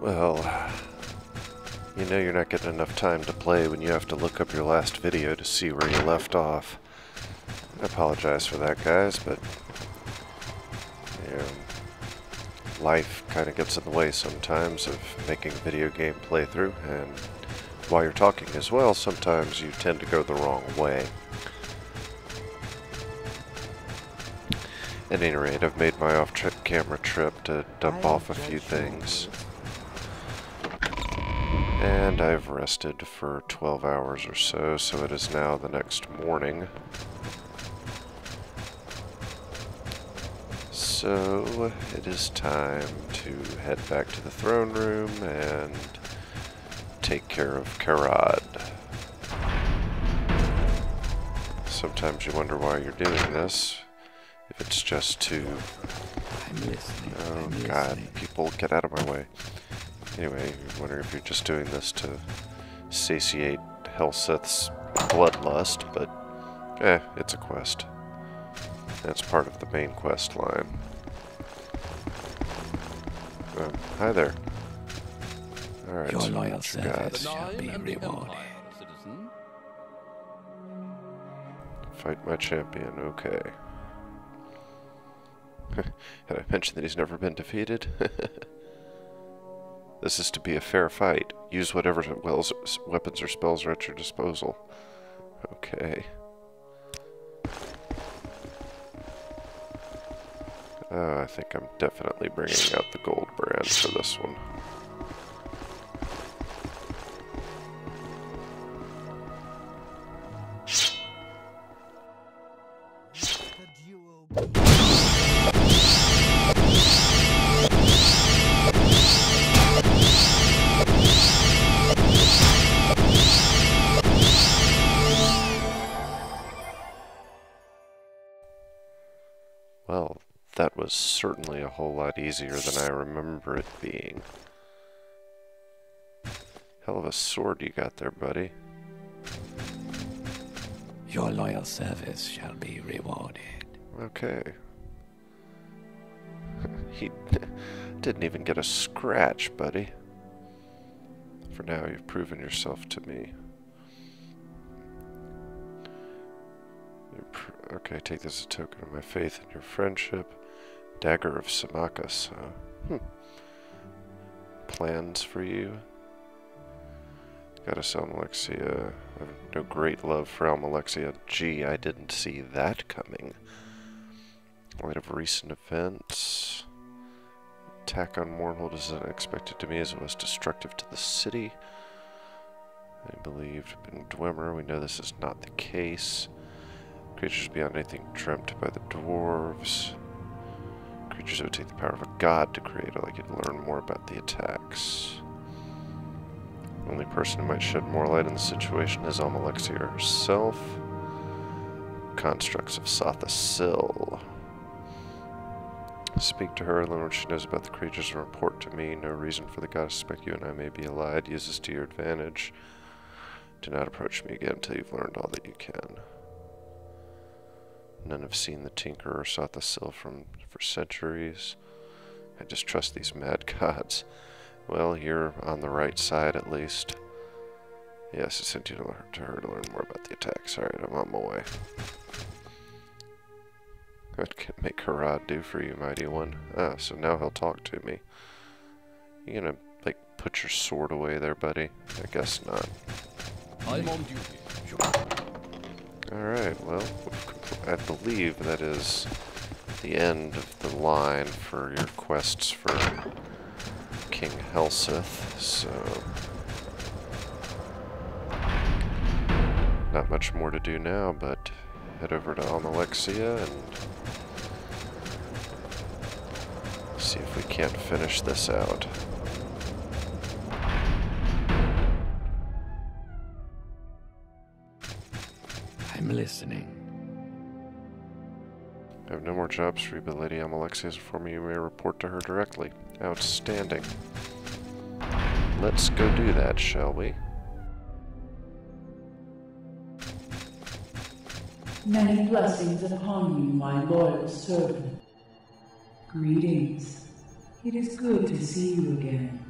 Well, you know you're not getting enough time to play when you have to look up your last video to see where you left off. I apologize for that, guys, but you know, life kind of gets in the way sometimes of making a video game playthrough, and while you're talking as well, sometimes you tend to go the wrong way. At any rate, I've made my off-camera trip to dump off a few things. And I've rested for 12 hours or so, so it is now the next morning. So it is time to head back to the throne room and take care of Karad. Sometimes you wonder why you're doing this. If it's just to... Oh god, people get out of my way. Anyway, you wonder if you're just doing this to satiate Helseth's bloodlust, but it's a quest. That's part of the main quest line. Hi there. Alright, Your so loyal what you got? service shall be rewarded. Fight my champion, okay. Had I mentioned that he's never been defeated? This is to be a fair fight. Use whatever weapons or spells are at your disposal. Okay. I think I'm definitely bringing out the gold brand for this one. Well, that was certainly a whole lot easier than I remember it being. Hell of a sword you got there, buddy. Your loyal service shall be rewarded. Okay. He didn't even get a scratch, buddy. For now, you've proven yourself to me. Okay, take this as a token of my faith in your friendship. Dagger of Symmachus, huh? Plans for you? Goddess Almalexia. I have no great love for Almalexia. Gee, I didn't see that coming. Light of recent events. Attack on Mournhold is unexpected to me as it was destructive to the city. I believed in Dwemer. We know this is not the case. Creatures beyond anything dreamt by the dwarves. Creatures that would take the power of a god to create. I'd like you to learn more about the attacks. The only person who might shed more light on the situation is Almalexia herself. Constructs of Sotha-Sil. Speak to her, learn what she knows about the creatures, and report to me. No reason for the god to suspect you and I may be allied. Use this to your advantage. Do not approach me again until you've learned all that you can. None have seen the Tinker or Sotha-Sil for centuries. I distrust these mad gods. Well, you're on the right side at least. Yes, I sent you to her to learn more about the attacks. Alright, I'm on my way. What can make Karad do for you, mighty one? Ah, so now he'll talk to me. You gonna, like, put your sword away there, buddy? I guess not. I'm on duty. Alright, well, I believe that is the end of the line for your quests for King Helseth, so not much more to do now, but head over to Almalexia and see if we can't finish this out. I'm listening. I have no more jobs for you, but Lady Almalexia has informed me you may report to her directly. Outstanding. Let's go do that, shall we? Many blessings upon you, my loyal servant. Greetings. It is good to see you again.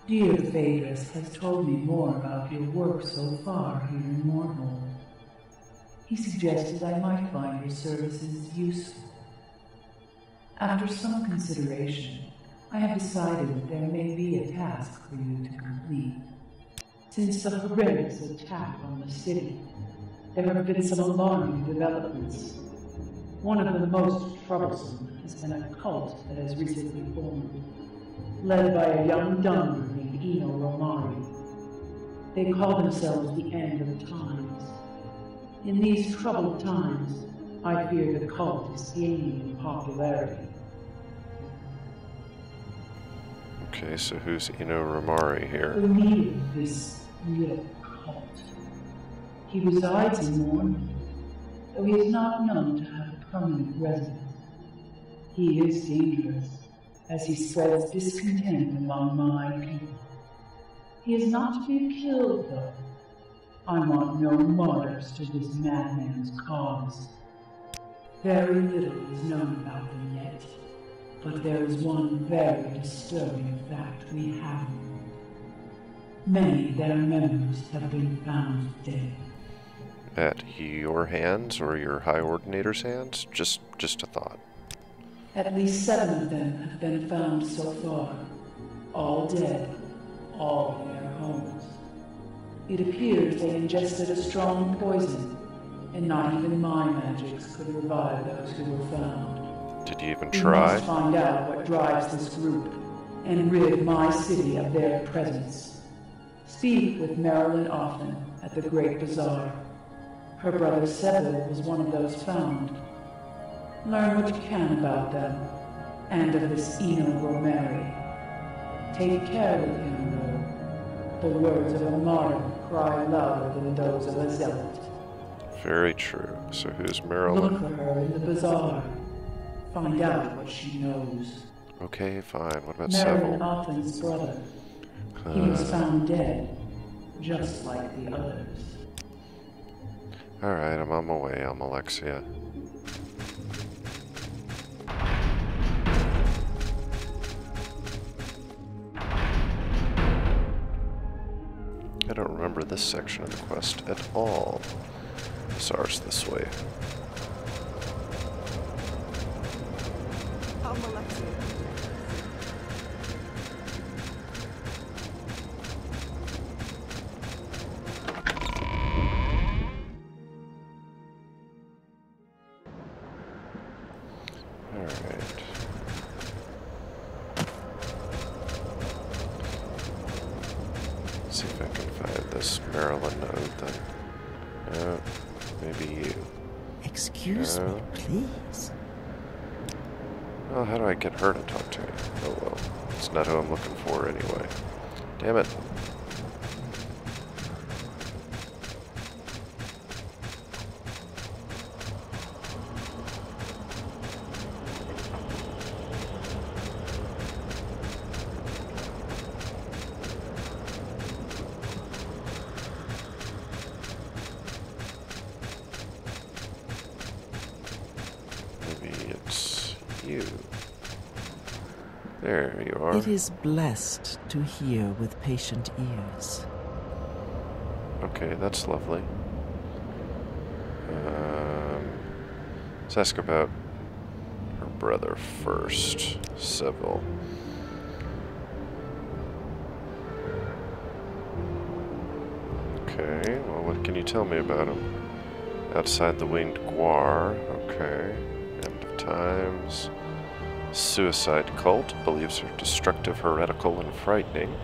Dear Phaedrus has told me more about your work so far here in Mournhold. He suggested I might find your services useful. After some consideration, I have decided that there may be a task for you to complete. Since the horrendous attack on the city, there have been some alarming developments. One of the most troublesome has been a cult that has recently formed, led by a young donor named Eno Romari. They call themselves the End of Times. In these troubled times, I fear the cult is gaining in popularity. Okay, so who's Eno Romari here? The leader of this little cult. He resides in Mournhold, though he is not known to have a permanent residence. He is dangerous, as he spreads discontent among my people. He is not to be killed, though. I want no martyrs to this madman's cause. Very little is known about them yet, but there is one very disturbing fact we have known. Many of their members have been found dead. At your hands or your High Ordinator's hands? Just a thought. At least 7 of them have been found so far, all dead, all in their homes. It appears they ingested a strong poison, and not even my magics could revive those who were found. Did you even We try? must find out what drives this group, and rid my city of their presence. Speak with Marilyn often at the Great Bazaar. Her brother Seville was one of those found. Learn what you can about them, and of this Eno Romari. Take care of him, though. The words of a martyr cry louder than those of a zealot. Very true. So who's Look Marilyn? for her in the bazaar. Find out what she knows. Okay, fine. What about Marilyn Seville? Othen's brother. He was found dead, just like the others. Alright, I'm on my way. I'm Alexia. I don't remember this section of the quest at all. Bazaar's this way. Alright. See if I can find this Marilyn note then. No, maybe you. Excuse me, please. Oh, how do I get her to talk to me? Oh well, it's not who I'm looking for anyway. Damn it. You. There you are. It is blessed to hear with patient ears. Okay, that's lovely. Let's ask about her brother first, Seville. Okay, well, what can you tell me about him? Outside the winged guar, okay. End of times. Suicide cult, believes are destructive, heretical, and frightening.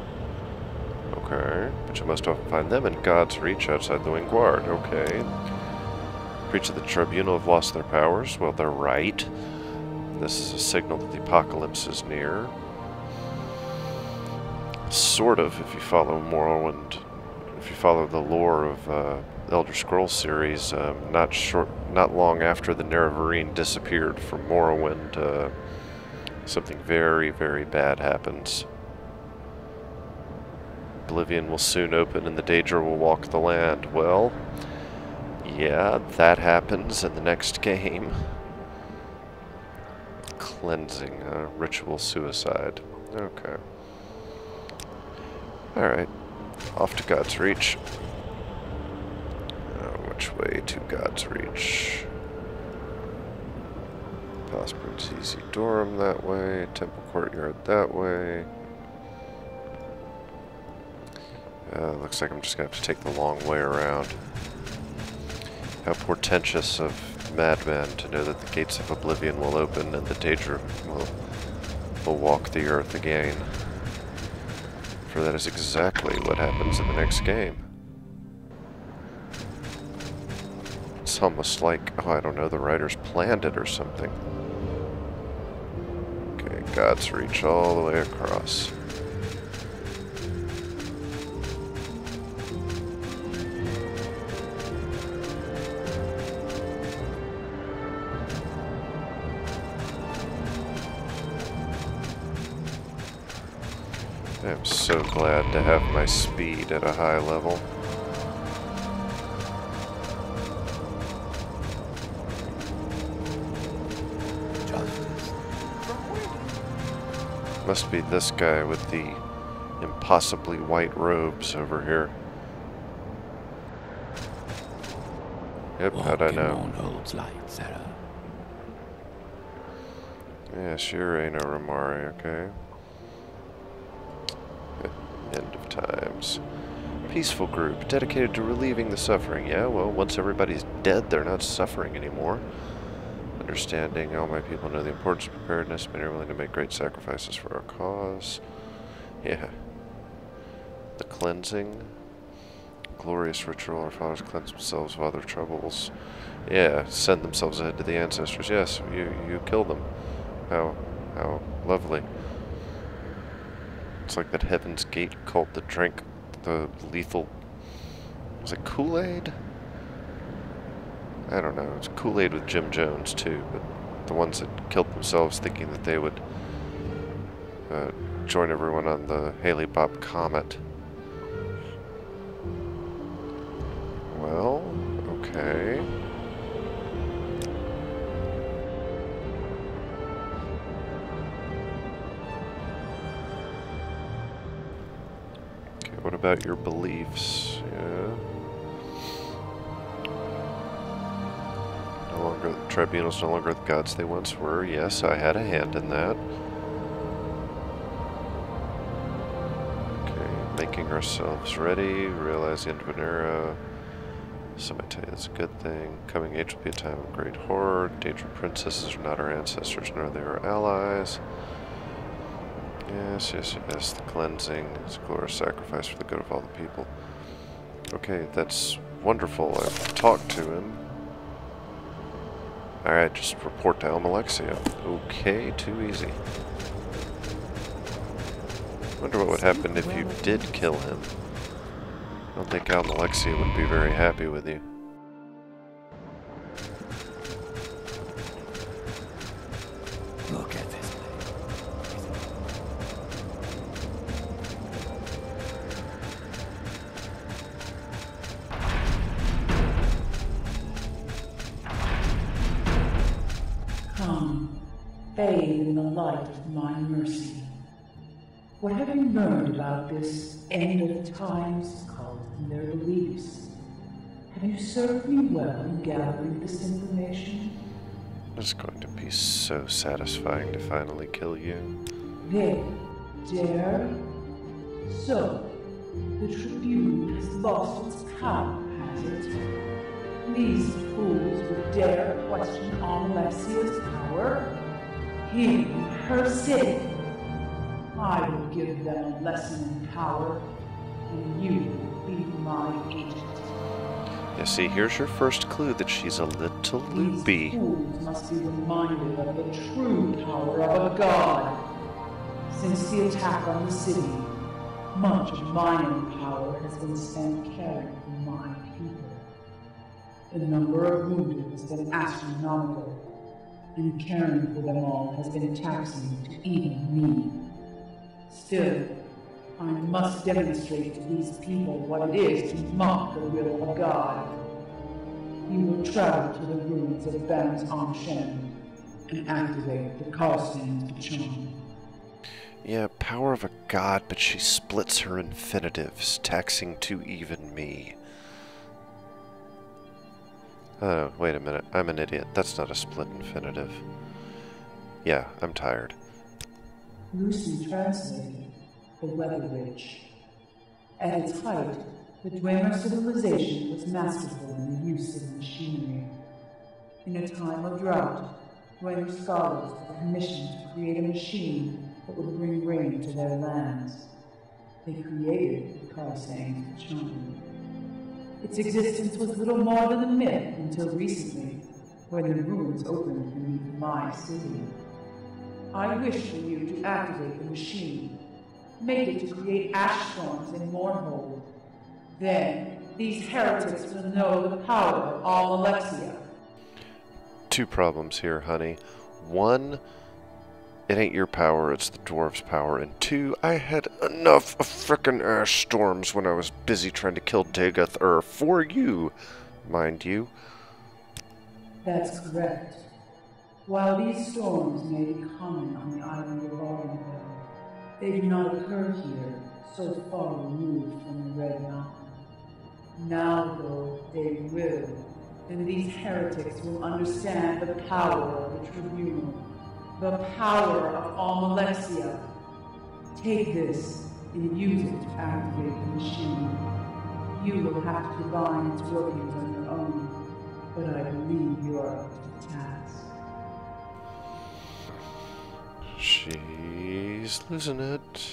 Okay, but you must often find them in God's reach outside the winged guard. Okay. Preach of the Tribunal have lost their powers. Well, they're right. This is a signal that the apocalypse is near. Sort of, if you follow Morrowind, if you follow the lore of the Elder Scrolls series, not long after the Nerevarine disappeared from Morrowind, something very, very bad happens. Oblivion will soon open and the Daedra will walk the land. Well, yeah, that happens in the next game. Cleansing, ritual suicide. Okay. Alright, off to God's Reach. Which way to God's Reach? Prosperin's Easy Dorm that way, Temple Courtyard that way. Looks like I'm just going to have to take the long way around. How portentous of madman to know that the gates of oblivion will open and the Daedra will walk the earth again. For that is exactly what happens in the next game. It's almost like, oh, I don't know, the writers planned it or something. Okay, God's Reach all the way across. I'm so glad to have my speed at a high level. Justice. Must be this guy with the impossibly white robes over here. Yep, how'd I know? Holds light, Sarah. Yeah, sure ain't a Romari, okay. End of times. Peaceful group, dedicated to relieving the suffering. Yeah, well, once everybody's dead, they're not suffering anymore. Understanding, all my people know the importance of preparedness, many are willing to make great sacrifices for our cause. Yeah. The cleansing. Glorious ritual, our fathers cleanse themselves of other troubles. Yeah, send themselves ahead to the ancestors. Yes, you killed them. How lovely. It's like that Heaven's Gate cult that drank the lethal... Was it Kool-Aid? I don't know. It's Kool-Aid with Jim Jones, too. But the ones that killed themselves thinking that they would join everyone on the Hale-Bopp Comet. Well, okay. What about your beliefs? Yeah. No longer, the tribunal's no longer the gods they once were. Yes, I had a hand in that. Okay, making ourselves ready. Realize the end of an era. Some might tell you that's a good thing. Coming age will be a time of great horror. Daedra princesses are not our ancestors, nor are they our allies. Yes, yes, yes, the cleansing is a glorious sacrifice for the good of all the people. Okay, that's wonderful. I've talked to him. Alright, just report to Alexia. Okay, too easy. Wonder what would happen if you did kill him. I don't think Alexia would be very happy with you. Look at this. Come, bathe in the light of my mercy. What have you learned about this end of times cult and their beliefs? Have you served me well in gathering this information? It's going to be so satisfying to finally kill you. They dare? So, the Tribunal has lost its power, has it? These fools would dare question Alexia's power? Here in her city. I will give them a lesson in power, and you will be my agent. Yeah, see, here's your first clue that she's a little loopy. These fools must be reminded of the true power of a god. Since the attack on the city, much of my own power has been spent caring for my people. The number of wounded has been astronomical, and caring for them all has been taxing to even me. Still, I must demonstrate to these people what it is to mock the will of a god. You will travel to the ruins of Bans Anshen and activate the Karstan's charm. Yeah, power of a god, but she splits her infinitives, taxing to even me. Oh, wait a minute. I'm an idiot. That's not a split infinitive. Yeah, I'm tired. Loosely translated, the weather witch. At its height, the Dwemer civilization was masterful in the use of machinery. In a time of drought, Dwemer scholars were commissioned to create a machine that would bring rain to their lands. They created the Karsang Chun. Its existence was little more than a myth until recently, when the ruins opened beneath my city. I wish for you to activate the machine. Make it to create ash storms in Mournhold. Then, these heretics will know the power of all Alexia. Two problems here, honey. One, it ain't your power, it's the dwarves' power. And two, I had enough of frickin' ash storms when I was busy trying to kill Dagoth for you, mind you. That's correct. While these storms may be common on the island of Ardenfell, they do not occur here, so far removed from the Red Mountain. Now, though, they will, and these heretics will understand the power of the Tribunal, the power of Almalexia. Take this and use it to activate the machine. You will have to divine its workings on your own, but I believe you are up to the task. She's losing it.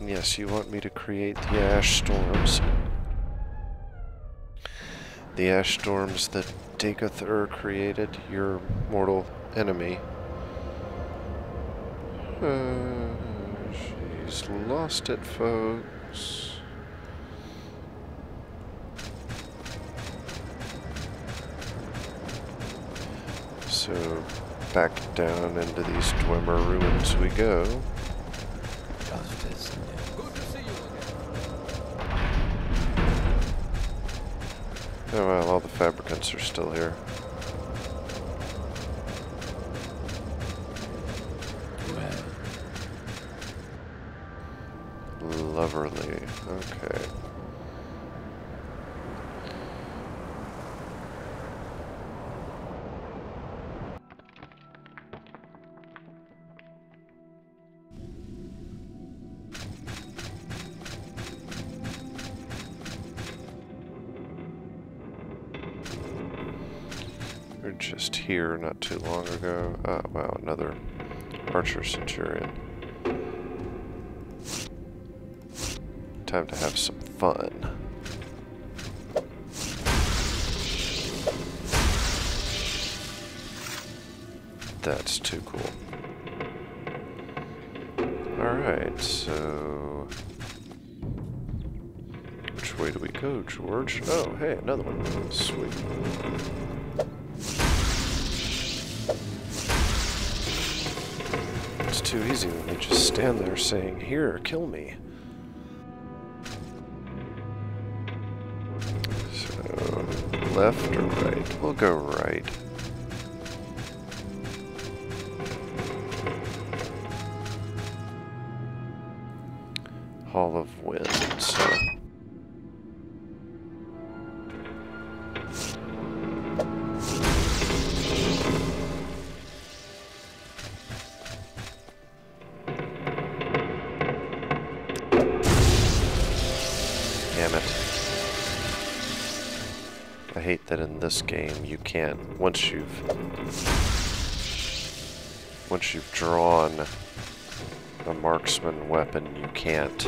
Yes, you want me to create the ash storms. The ash storms that Dagoth created, your mortal enemy. She's lost it, folks. So, back down into these Dwemer ruins we go. Justice. Good to see you again. Oh well, all the fabricants are still here. Well, Loverly. Okay. We were just here not too long ago. Oh, wow, another Archer Centurion. Time to have some fun. That's too cool. Alright, so... which way do we go, George? Oh, hey, another one. Sweet. It's too easy when they just stand there saying, "Here, kill me." So, left or right? We'll go right. Hall of Winds. Damn it. I hate that in this game you can't, once you've drawn a marksman weapon, you can't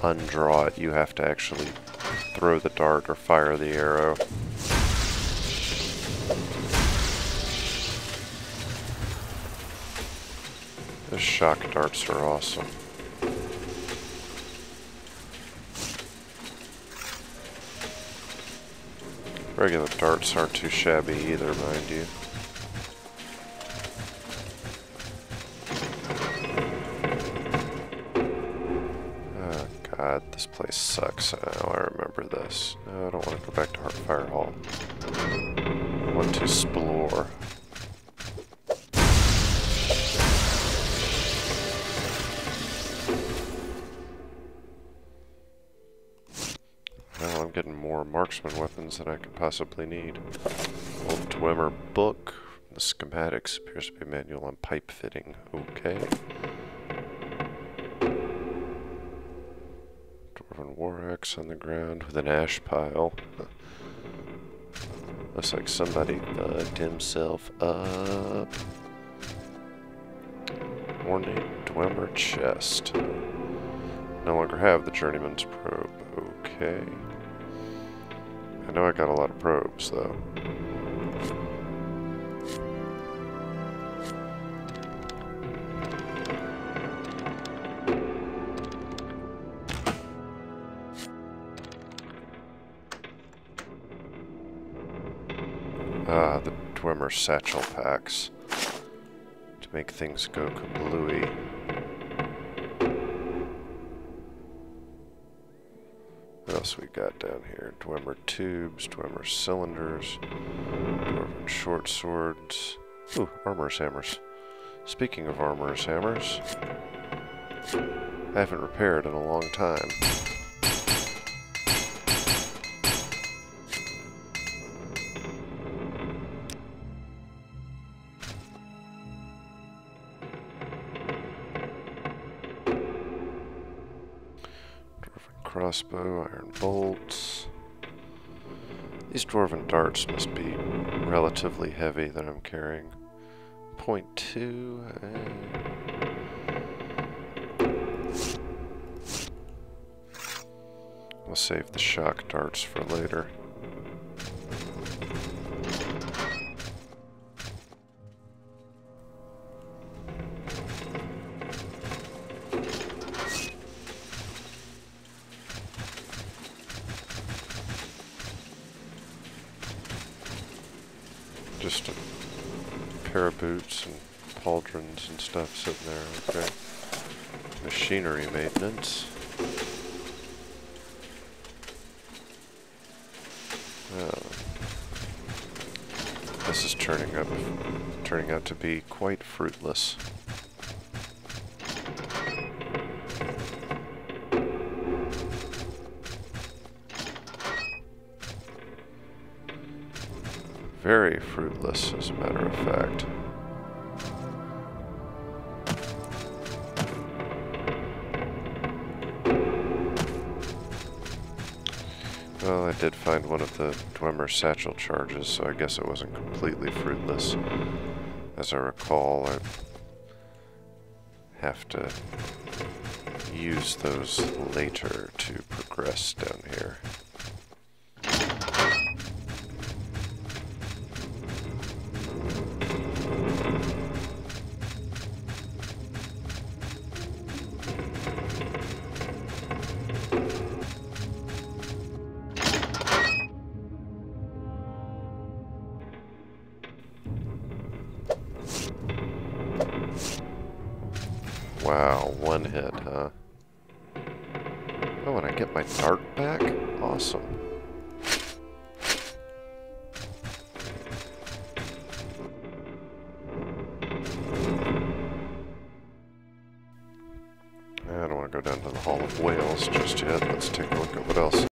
undraw it. You have to actually throw the dart or fire the arrow. The shock darts are awesome. Regular darts aren't too shabby either, mind you. Oh god, this place sucks. Oh, I remember this. No, I don't want to go back to Heartfire Hall. I want to explore. marksman weapons that I could possibly need. Old Dwemer book. The schematics appears to be a manual on pipe fitting. Okay. Dwarven war axe on the ground with an ash pile. Looks like somebody fucked himself up. Ornate Dwemer chest. No longer have the journeyman's probe. Okay. I know I got a lot of probes, though. Ah, the Dwemer satchel packs. To make things go kablooey. What else we got down here? Dwemer tubes, Dwemer cylinders, Dwarven short swords. Ooh, armorer's hammers. Speaking of armorer's hammers, I haven't repaired in a long time. Crossbow, iron bolts. These dwarven darts must be relatively heavy that I'm carrying. .2. We'll save the shock darts for later. Just a pair of boots and pauldrons and stuff sitting there, okay. Machinery maintenance. This is turning out to be quite fruitless. Very fruitless, as a matter of fact. Well, I did find one of the Dwemer satchel charges, so I guess it wasn't completely fruitless. As I recall, I have to use those later to progress down here. Wow, one hit, huh? Oh, and I get my dart back? Awesome. I don't want to go down to the Hall of Whales just yet. Let's take a look at what else